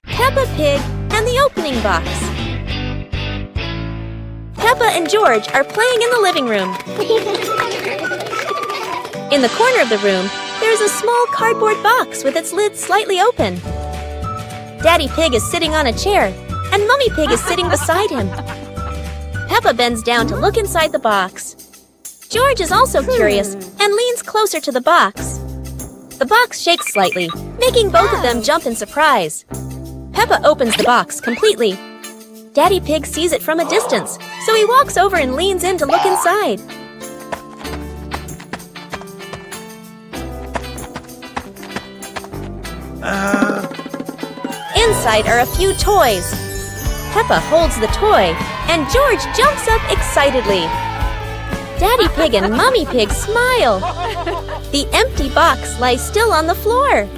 Peppa Pig and the opening box. Peppa and George are playing in the living room. In the corner of the room, there is a small cardboard box with its lid slightly open. Daddy Pig is sitting on a chair, and Mummy Pig is sitting beside him. Peppa bends down to look inside the box. George is also curious and leans closer to the box. The box shakes slightly, making both of them jump in surprise. Peppa opens the box completely. Daddy Pig sees it from a distance, so he walks over and leans in to look inside. Inside are a few toys. Peppa holds the toy, and George jumps up excitedly. Daddy Pig and Mummy Pig smile. The empty box lies still on the floor.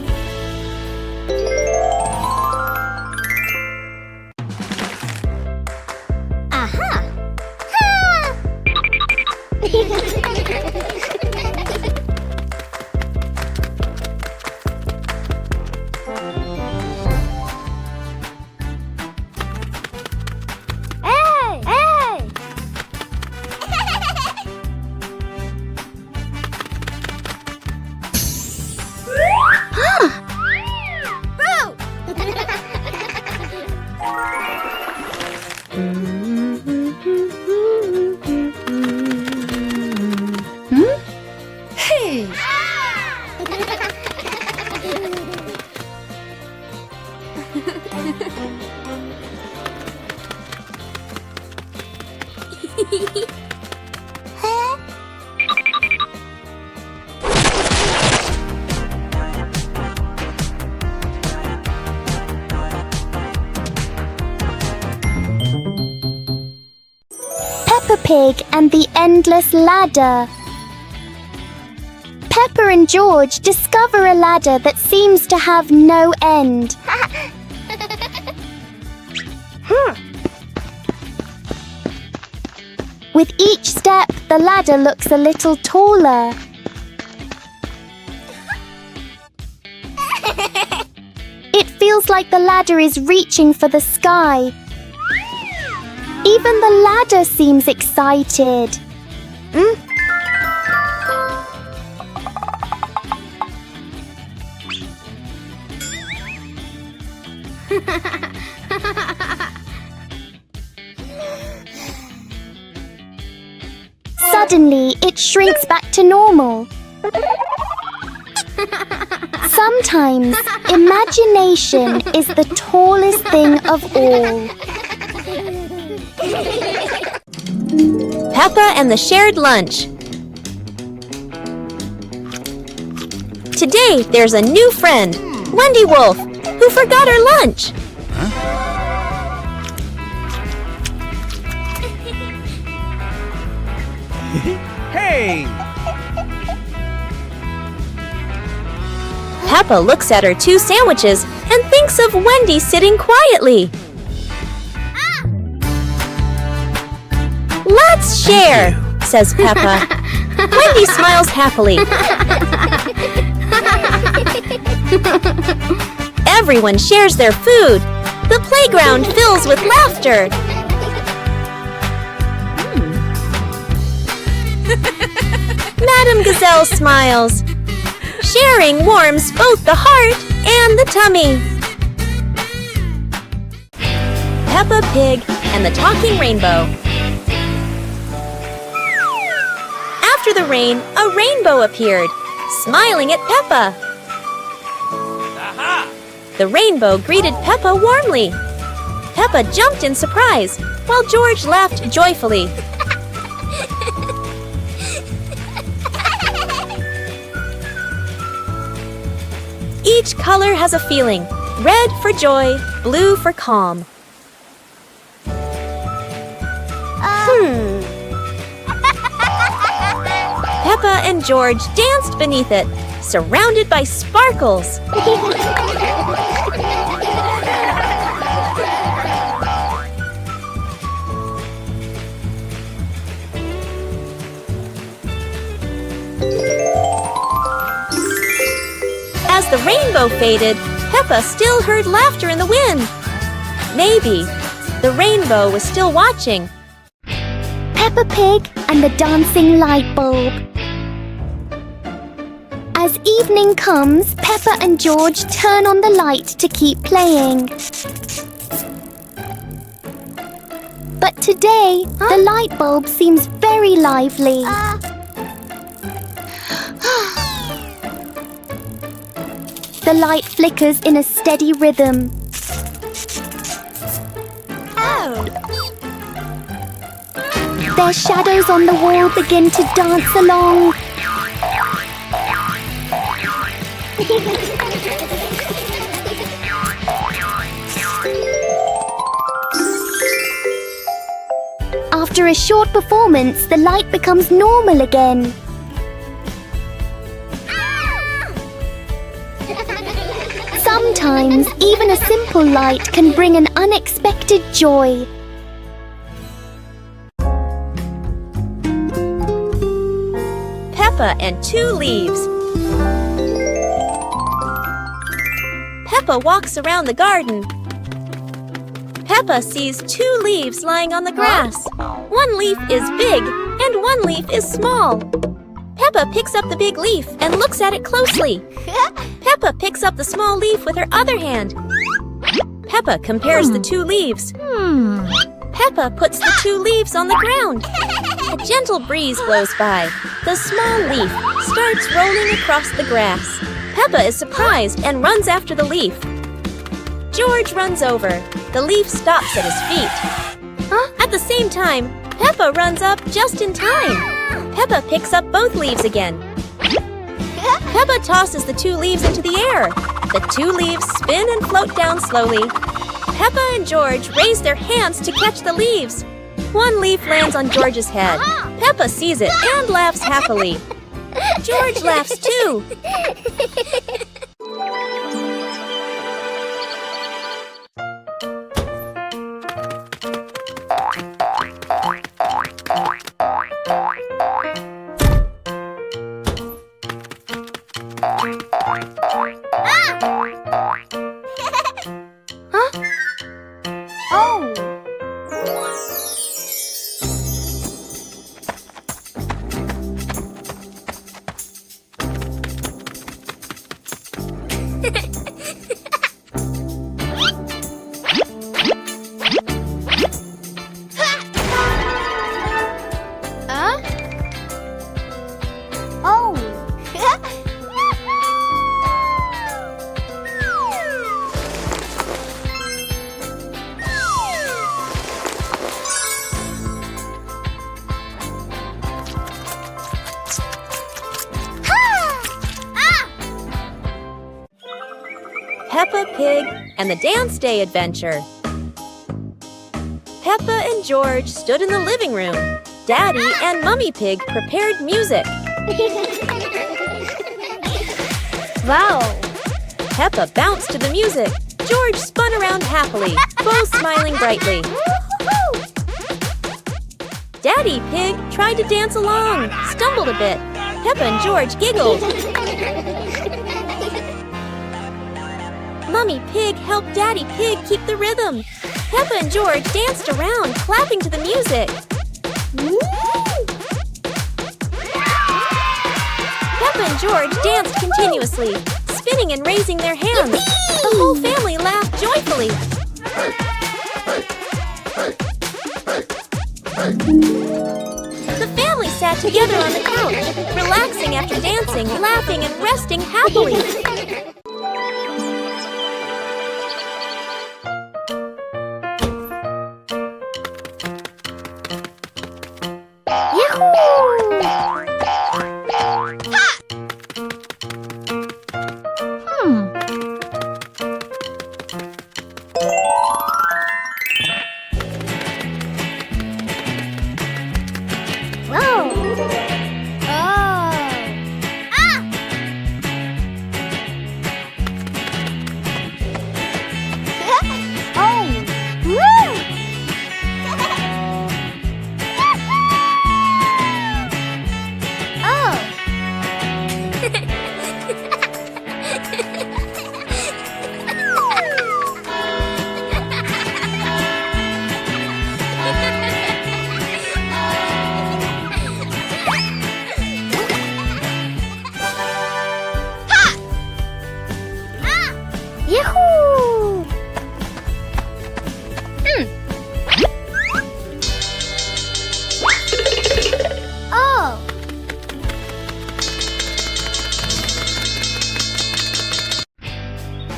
Peppa Pig and the Endless Ladder. Peppa and George discover a ladder that seems to have no end. With each step, the ladder looks a little taller. It feels like the ladder is reaching for the sky. Even the ladder seems excited. Suddenly, it shrinks back to normal. Sometimes, imagination is the tallest thing of all. Peppa and the shared lunch. Today, there's a new friend, Wendy Wolf, who forgot her lunch. Hey! Peppa looks at her 2 sandwiches and thinks of Wendy sitting quietly. Let's share, says Peppa. Wendy smiles happily. Everyone shares their food. The playground fills with laughter. Madame Gazelle smiles. Sharing warms both the heart and the tummy. Peppa Pig and the talking rainbow. After the rain, a rainbow appeared, smiling at Peppa. Aha! The rainbow greeted Peppa warmly. Peppa jumped in surprise, while George laughed joyfully. Each color has a feeling. Red for joy, blue for calm. Peppa and George danced beneath it, surrounded by sparkles. As the rainbow faded, Peppa still heard laughter in the wind. Maybe the rainbow was still watching. Peppa Pig and the dancing light bulb. As evening comes, Peppa and George turn on the light to keep playing. But today, the light bulb seems very lively. The light flickers in a steady rhythm. Their shadows on the wall begin to dance along. After a short performance, the light becomes normal again. Sometimes, even a simple light can bring an unexpected joy. Peppa and 2 leaves. Peppa walks around the garden. Peppa sees 2 leaves lying on the grass. One leaf is big and one leaf is small. Peppa picks up the big leaf and looks at it closely. Peppa picks up the small leaf with her other hand. Peppa compares the 2 leaves. Peppa puts the 2 leaves on the ground. A gentle breeze blows by. The small leaf starts rolling across the grass. Peppa is surprised and runs after the leaf. George runs over. The leaf stops at his feet. At the same time, Peppa runs up just in time. Peppa picks up both leaves again. Peppa tosses the 2 leaves into the air. The 2 leaves spin and float down slowly. Peppa and George raise their hands to catch the leaves. One leaf lands on George's head. Peppa sees it and laughs happily. George laughs too. Peppa Pig and the Dance Day Adventure. Peppa and George stood in the living room. Daddy and Mummy Pig prepared music. Wow! Peppa bounced to the music. George spun around happily, both smiling brightly. Daddy Pig tried to dance along, stumbled a bit. Peppa and George giggled. Mummy Pig helped Daddy Pig keep the rhythm. Peppa and George danced around, clapping to the music. Peppa and George danced continuously, spinning and raising their hands. The whole family laughed joyfully. sat together on the couch, relaxing after dancing, laughing, and resting happily.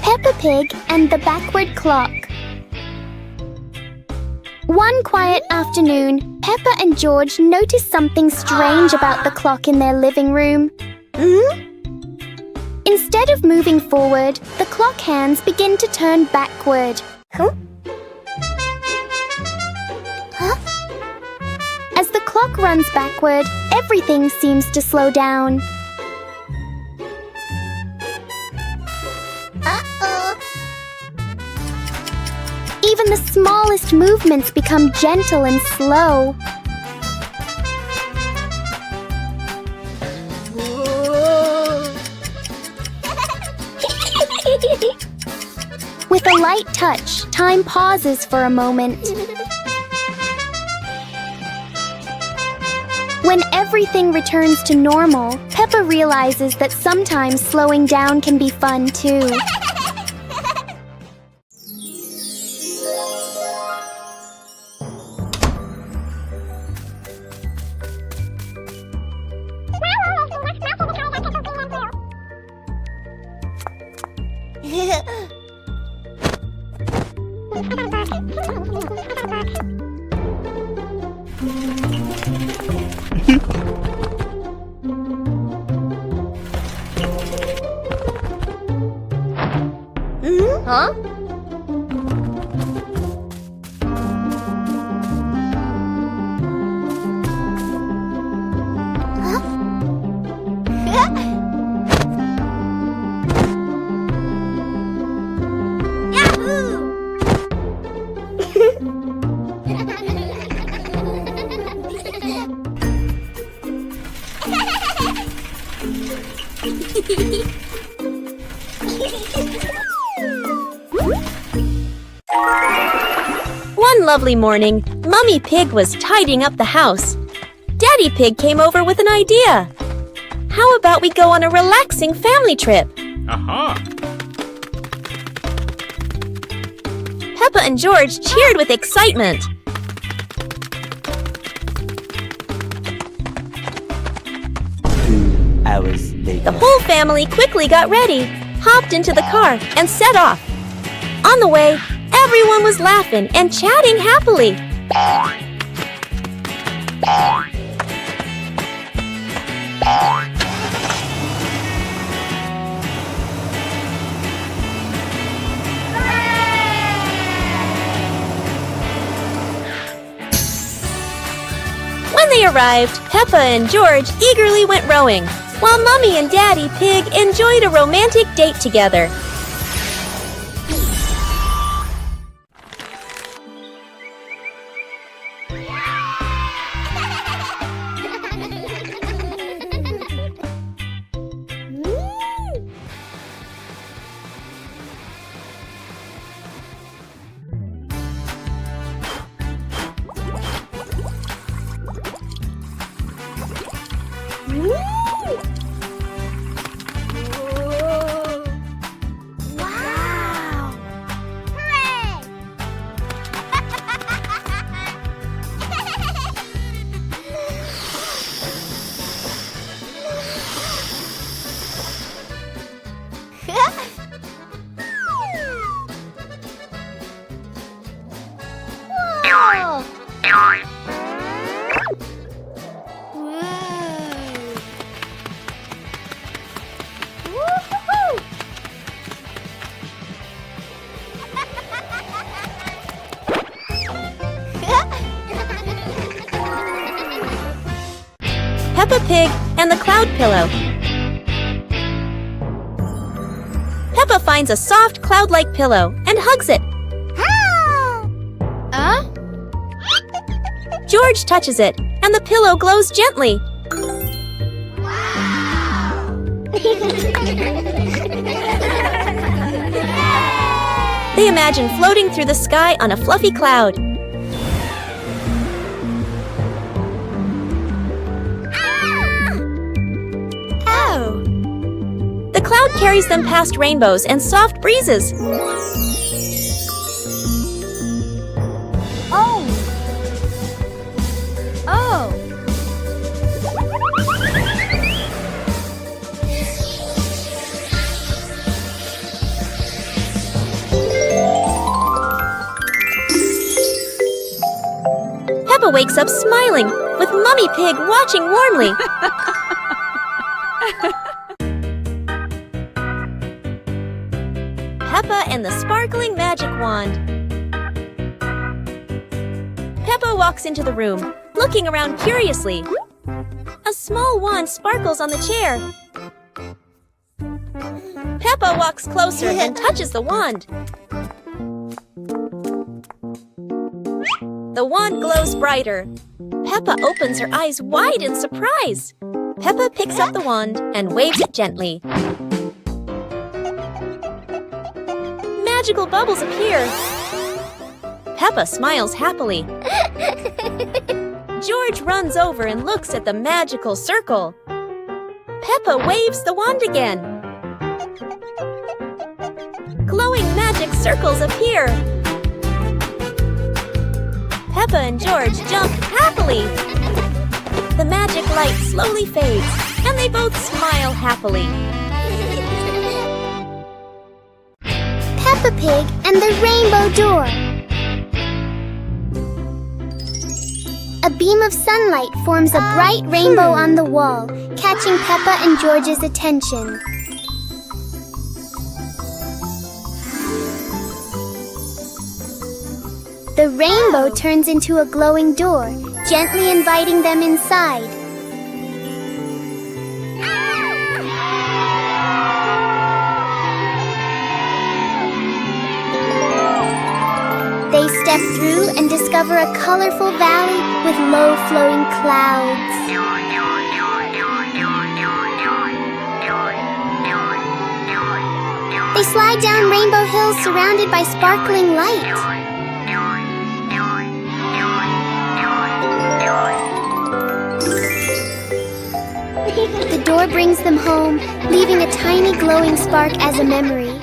Peppa Pig and the Backward Clock. One quiet afternoon, Peppa and George noticed something strange about the clock in their living room. Instead of moving forward, the clock hands begin to turn backward. As the clock runs backward, everything seems to slow down. Even the smallest movements become gentle and slow. With a light touch, time pauses for a moment. When everything returns to normal, Peppa realizes that sometimes slowing down can be fun too. Huh? One lovely morning, Mummy Pig was tidying up the house. Daddy Pig came over with an idea. How about we go on a relaxing family trip? Peppa and George cheered with excitement. Hours later. The whole family quickly got ready, hopped into the car, and set off. On the way, everyone was laughing and chatting happily. When they arrived, Peppa and George eagerly went rowing, while Mummy and Daddy Pig enjoyed a romantic date together. Peppa Pig and the Cloud Pillow. Peppa finds a soft cloud-like pillow and hugs it. George touches it, and the pillow glows gently. They imagine floating through the sky on a fluffy cloud. The cloud carries them past rainbows and soft breezes. Peppa wakes up smiling, with Mummy Pig watching warmly. Peppa and the Sparkling Magic Wand. Peppa walks into the room, looking around curiously. A small wand sparkles on the chair. Peppa walks closer and touches the wand. The wand glows brighter. Peppa opens her eyes wide in surprise. Peppa picks up the wand and waves it gently. Magical bubbles appear. Peppa smiles happily. George runs over and looks at the magical circle. Peppa waves the wand again. Glowing magic circles appear. Peppa and George jump happily. The magic light slowly fades, and they both smile happily. Peppa Pig and the Rainbow Door. A beam of sunlight forms a bright rainbow on the wall, catching Peppa and George's attention. The rainbow turns into a glowing door, gently inviting them inside. They step through and discover a colorful valley with low-flowing clouds. They slide down Rainbow Hills surrounded by sparkling light. The door brings them home, leaving a tiny glowing spark as a memory.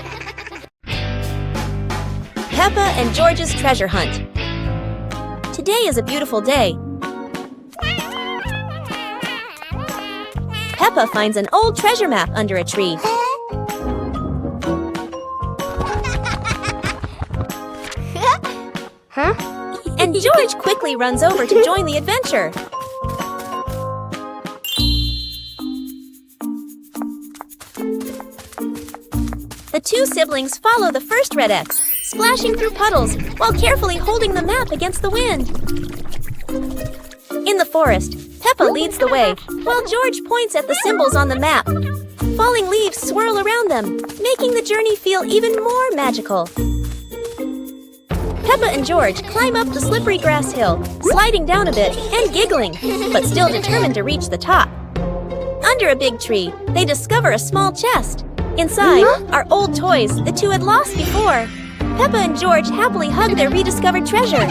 Peppa and George's treasure hunt. Today is a beautiful day. Peppa finds an old treasure map under a tree. And George quickly runs over to join the adventure. The two siblings follow the first red X, splashing through puddles while carefully holding the map against the wind. In the forest, Peppa leads the way, while George points at the symbols on the map. Falling leaves swirl around them, making the journey feel even more magical. Peppa and George climb up the slippery grass hill, sliding down a bit and giggling, but still determined to reach the top. Under a big tree, they discover a small chest. Inside are old toys the two had lost before. Peppa and George happily hug their rediscovered treasure.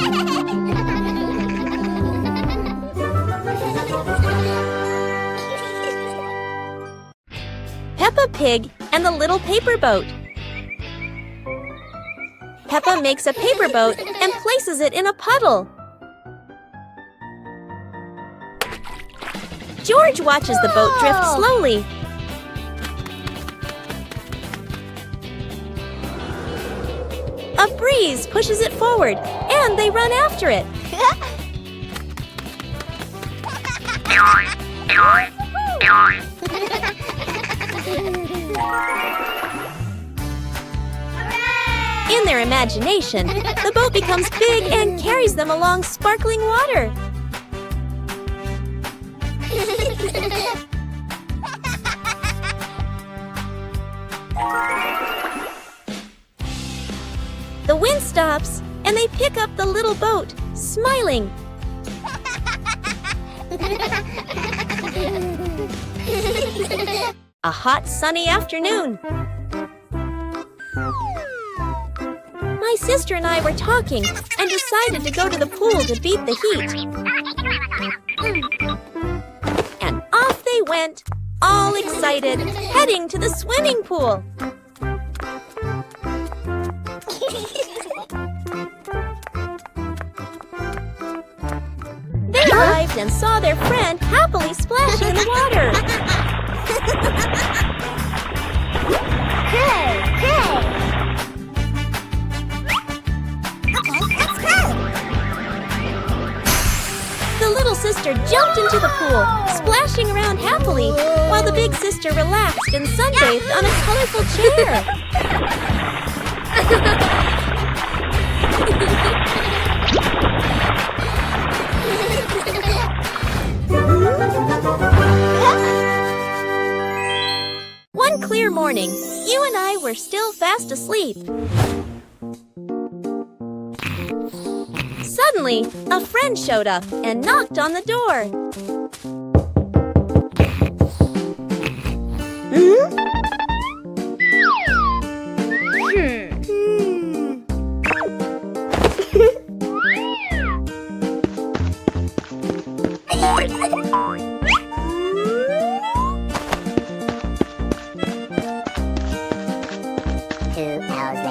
Peppa Pig and the Little Paper Boat. Peppa makes a paper boat and places it in a puddle. George watches the boat drift slowly. A breeze pushes it forward, and they run after it. In their imagination, the boat becomes big and carries them along sparkling water. The wind stops, and they pick up the little boat, smiling. A hot, sunny afternoon. My sister and I were talking and decided to go to the pool to beat the heat. And off they went, all excited, heading to the swimming pool. They arrived and saw their friend happily splashing in the water. Hey! The little sister jumped into the pool, splashing around happily, while the big sister relaxed and sunbathed on a colorful chair. One clear morning, you and I were still fast asleep. Suddenly, a friend showed up and knocked on the door.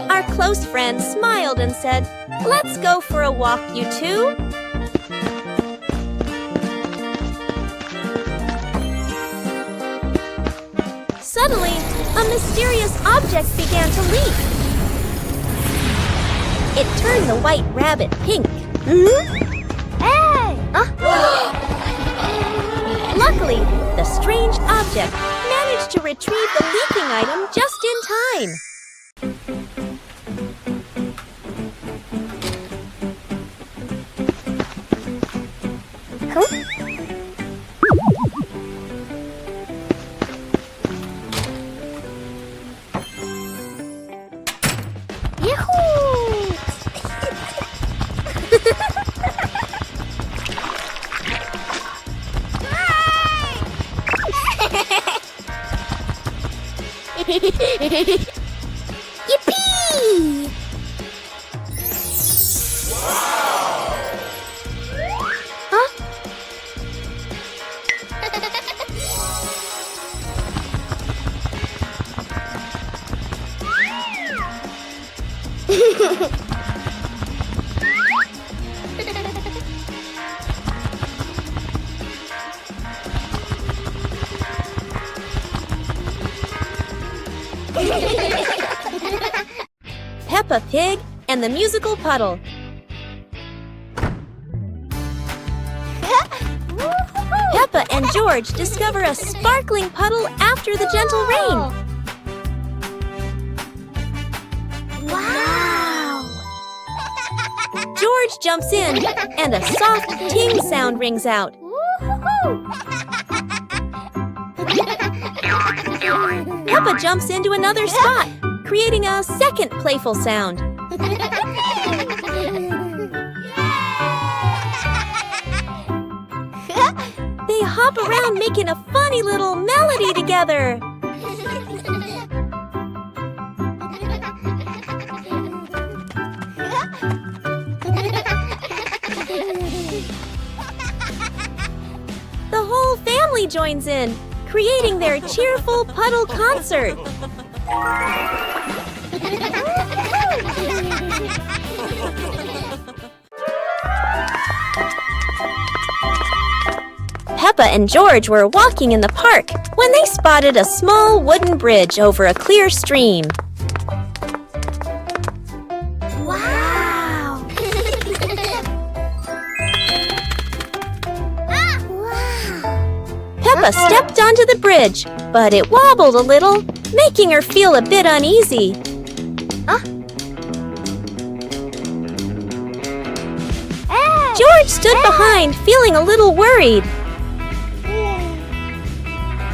Our close friend smiled and said, "Let's go for a walk, you two." Suddenly, a mysterious object began to leak. It turned the white rabbit pink. Hey! Luckily, the strange object managed to retrieve the leaking item just in time. Yippee! Huh? Peppa Pig and the Musical Puddle. Peppa and George discover a sparkling puddle after the gentle rain. Wow! George jumps in, and a soft ting sound rings out. Peppa jumps into another spot, creating a second playful sound. They hop around making a funny little melody together. The whole family joins in, creating their cheerful puddle concert. Peppa and George were walking in the park when they spotted a small wooden bridge over a clear stream. Wow! Peppa stepped onto the bridge, but it wobbled a little, making her feel a bit uneasy. George stood behind, feeling a little worried.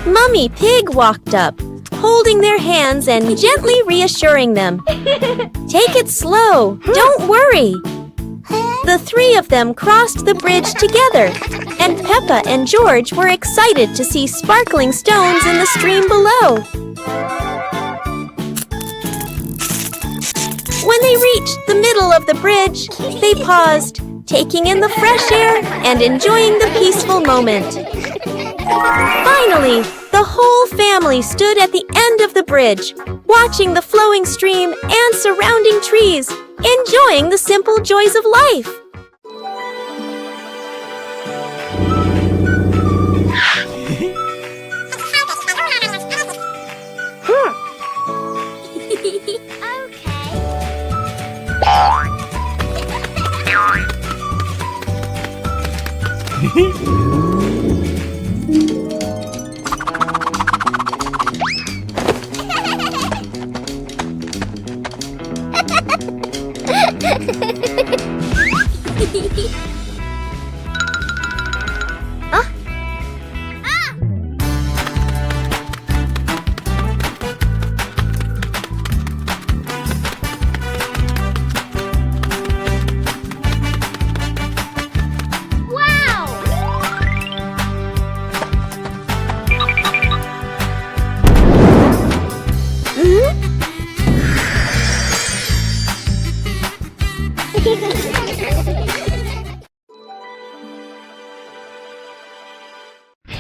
Mummy Pig walked up, holding their hands and gently reassuring them. Take it slow, don't worry. The three of them crossed the bridge together, and Peppa and George were excited to see sparkling stones in the stream below. When they reached the middle of the bridge, they paused, taking in the fresh air and enjoying the peaceful moment. Finally, the whole family stood at the end of the bridge, watching the flowing stream and surrounding trees, enjoying the simple joys of life.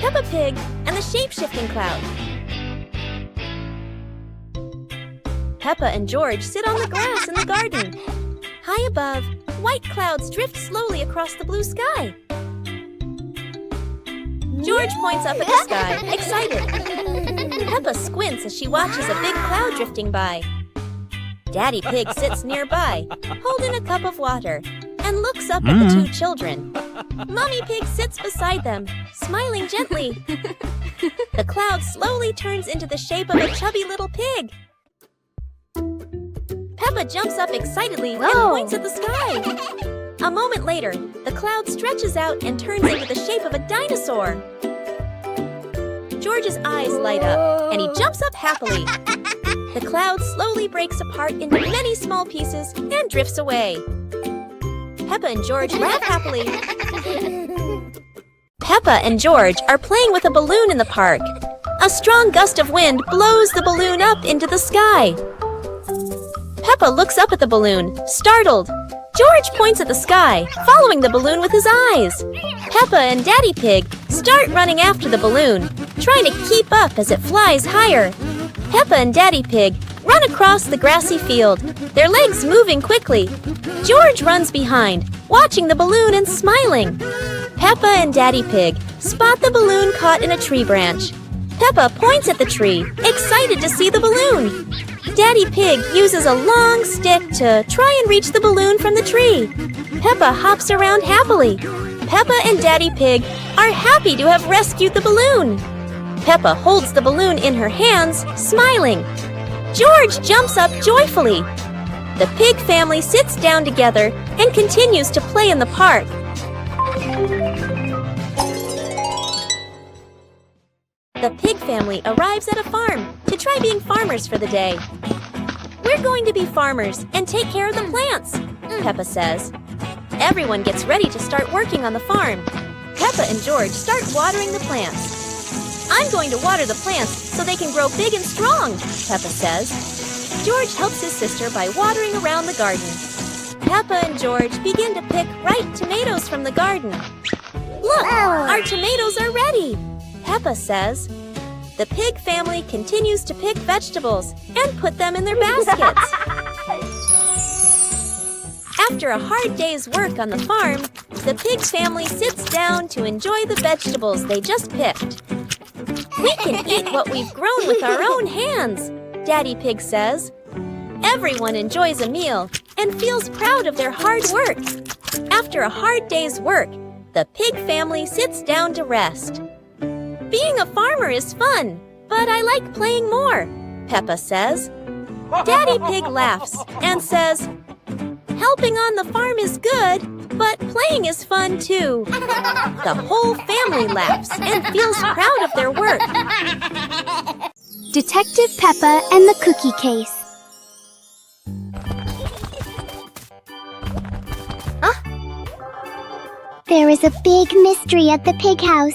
Peppa Pig and the shape-shifting cloud. Peppa and George sit on the grass in the garden. High above, white clouds drift slowly across the blue sky. George points up at the sky, excited. Peppa squints as she watches a big cloud drifting by. Daddy Pig sits nearby, holding a cup of water, and looks up at the two children. Mummy Pig sits beside them, smiling gently. The cloud slowly turns into the shape of a chubby little pig. Peppa jumps up excitedly and points at the sky. A moment later, the cloud stretches out and turns into the shape of a dinosaur. George's eyes light up, and he jumps up happily. The cloud slowly breaks apart into many small pieces and drifts away. Peppa and George laugh happily. Peppa and George are playing with a balloon in the park. A strong gust of wind blows the balloon up into the sky. Peppa looks up at the balloon, startled. George points at the sky, following the balloon with his eyes. Peppa and Daddy Pig start running after the balloon, trying to keep up as it flies higher. Peppa and Daddy Pig run across the grassy field, their legs moving quickly. George runs behind, watching the balloon and smiling. Peppa and Daddy Pig spot the balloon caught in a tree branch. Peppa points at the tree, excited to see the balloon. Daddy Pig uses a long stick to try and reach the balloon from the tree. Peppa hops around happily. Peppa and Daddy Pig are happy to have rescued the balloon. Peppa holds the balloon in her hands, smiling. George jumps up joyfully. The pig family sits down together and continues to play in the park. The pig family arrives at a farm to try being farmers for the day. We're going to be farmers and take care of the plants, Peppa says. Everyone gets ready to start working on the farm. Peppa and George start watering the plants. I'm going to water the plants so they can grow big and strong, Peppa says. George helps his sister by watering around the garden. Peppa and George begin to pick ripe tomatoes from the garden. Look, our tomatoes are ready, Peppa says. The pig family continues to pick vegetables and put them in their baskets. After a hard day's work on the farm, the pig family sits down to enjoy the vegetables they just picked. We can eat what we've grown with our own hands, Daddy Pig says. Everyone enjoys a meal and feels proud of their hard work. After a hard day's work, the pig family sits down to rest. Being a farmer is fun, but I like playing more, Peppa says. Daddy Pig laughs and says, helping on the farm is good, but playing is fun too. The whole family laughs and feels proud of their work. Detective Peppa and the Cookie Case. There is a big mystery at the pig house.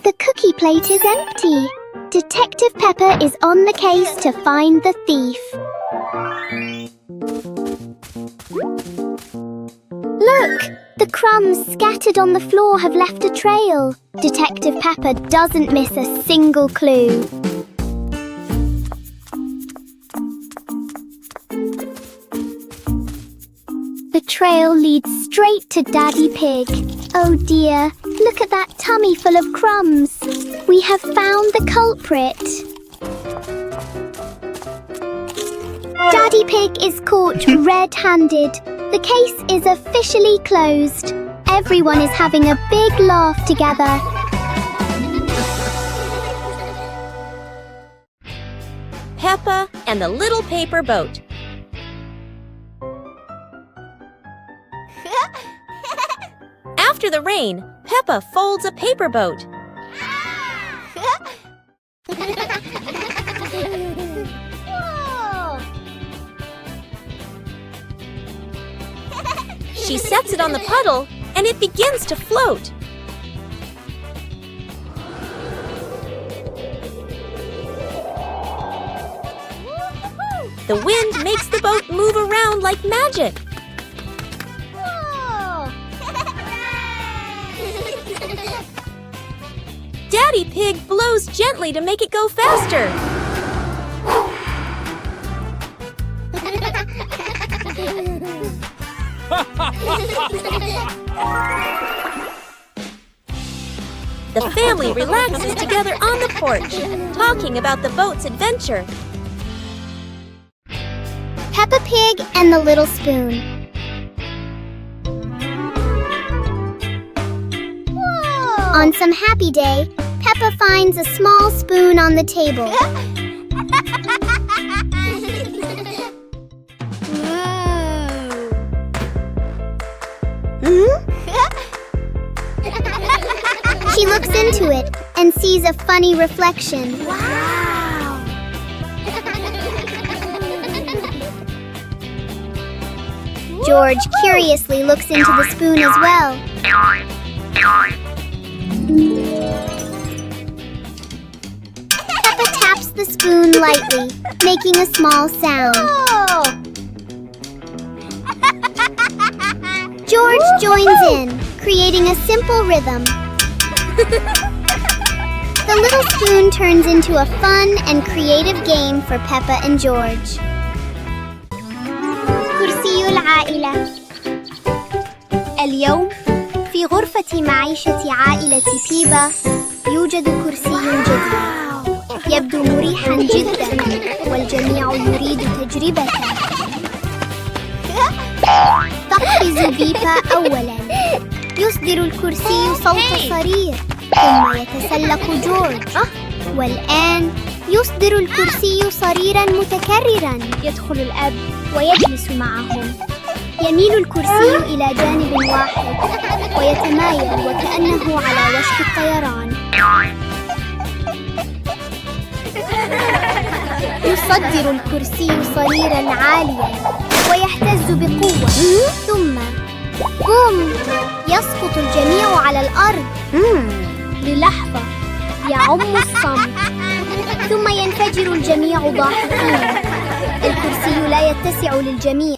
The cookie plate is empty. Detective Peppa is on the case to find the thief. Look! The crumbs scattered on the floor have left a trail. Detective Peppa doesn't miss a single clue. The trail leads straight to Daddy Pig. Oh dear, look at that tummy full of crumbs. We have found the culprit. Daddy Pig is caught red-handed. The case is officially closed. Everyone is having a big laugh together. Peppa and the Little Paper Boat. After the rain, Peppa folds a paper boat. She sets it on the puddle, and it begins to float. The wind makes the boat move around like magic. Daddy Pig blows gently to make it go faster. The family relaxes together on the porch, talking about the boat's adventure. Peppa Pig and the Little Spoon. On some happy day, Peppa finds a small spoon on the table. She looks into it and sees a funny reflection. Wow! George curiously looks into the spoon as well. Peppa taps the spoon lightly, making a small sound. George joins in, creating a simple rhythm. The little spoon turns into a fun and creative game for Peppa and George. كرسي العائلة. اليوم في غرفة معيشة عائلة بيبا يوجد كرسي جديد. يبدو مريحا جدا والجميع يريد تجربته. تقفز بيبا أولا. يصدر الكرسي صوت صرير ثم يتسلق جورج. والآن يصدر الكرسي صريرا متكررا. يدخل الأب ويجلس معهم. يميل الكرسي إلى جانب واحد ويتمايل وكأنه على وشك الطيران. يصدر الكرسي صريرا عاليا ويهتز بقوة. ثم بوم! يسقط الجميع على الأرض. للحظة يعم الصمت ثم ينفجر الجميع ضاحكين. الكرسي لا يتسع للجميع